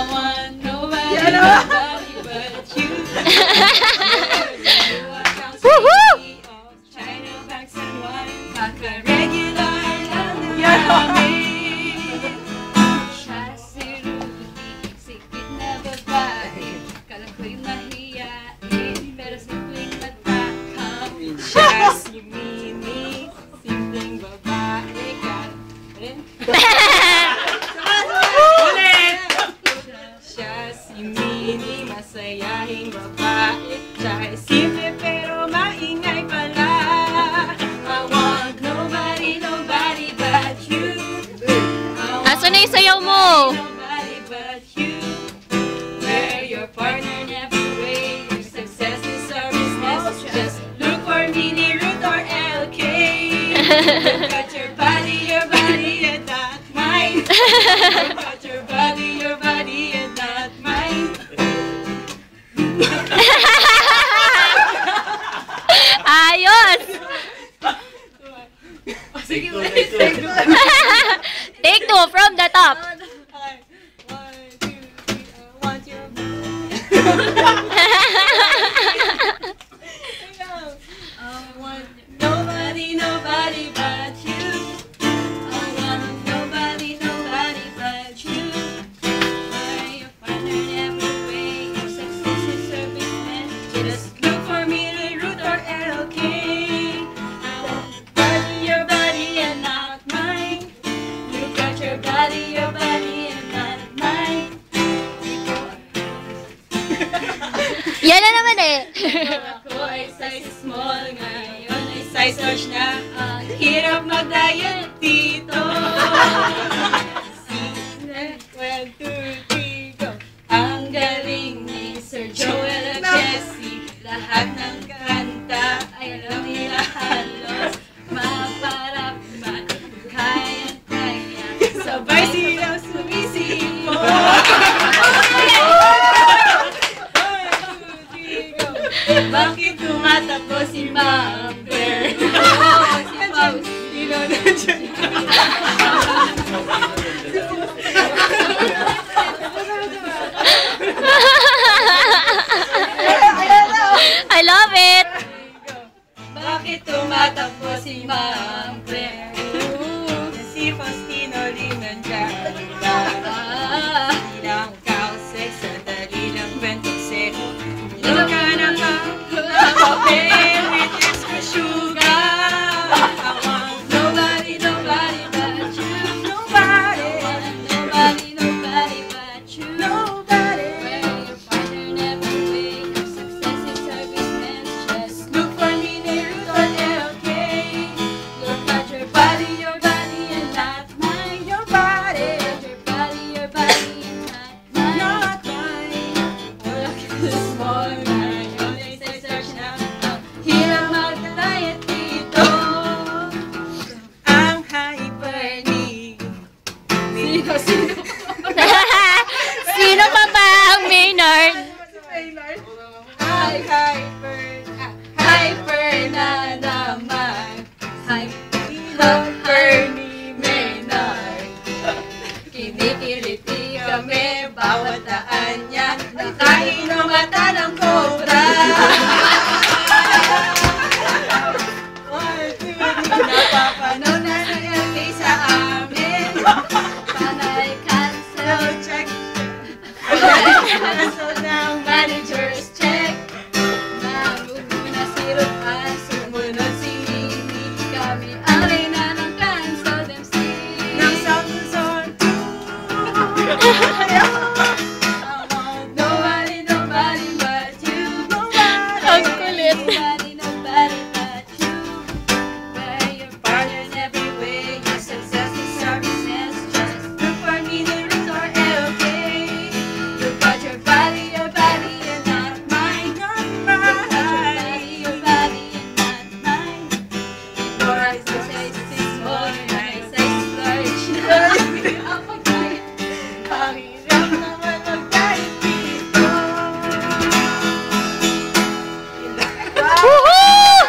want nobody, nobody but you. Woohoo! China bags and wine, pagka-regular lang namin. Siya si Rudy, sikit na babae, kala ko'y mahiyain, pero simpleng matakam. Siya si Mini, simpleng babae, kala rin. Siya si Mini, masayahing babae, siya ay simple pero maingay pala. I want nobody, nobody but you. Asan na yung sayaw mo? Nobody but you. Where your partner never way, your success is our business. Just look for Mini, Ruth or LK. Look at your body and not mine. Look at your body and not mine. Ayos! Sige, take two. Take two from the top. 1, 2, 3, I want your I want nobody, nobody but you. I want nobody, nobody but you. Where your partner never way, your success is serviceman. Just look for me, Ruth or LK. I want your body and not mine. Look at your body and not mine. Yan na naman eh. Ako ay size small, ngayon ay size large na. Ang hirap mag-diet dito. 1, 2, 3, go. Ang galing ni Sir Joel at Jessie. Lahat ng kanta ay alam nila halos. Maparapat, kaya-kaya. Sabay silang sumisipot. 1, 2, 3, go. Bakit tumatakbo si Ma'am Claire? Si Faustino nandiyan. I love it! Bakit tumatakbo si Ma'am Claire? Si Faustino rin nandiyan. Hindi lang kausek, sandali lang bentukseho. Hindi ka na papel, with extra sugar. I want nobody, nobody but you. Nobody. I want nobody, nobody but you. Nobody. Where your partner never way, your success is serviceman. Just look for me, Ruth or LK. Look at your body and not mine. Your body. Your body and not mine. Not mine. Look at the small man. Yun ay search na. Ang hirap mag-diet dito. Ang hyper ni Sino? Sino pa ba ang Maynard? Hyper na naman. Hyper ni Maynard. Kinikiliti kami bawat daan niya. Nakain ang mata ng cobra. 1, 2, 3, napapanaw na nangyari sa amin. Panay cancel check.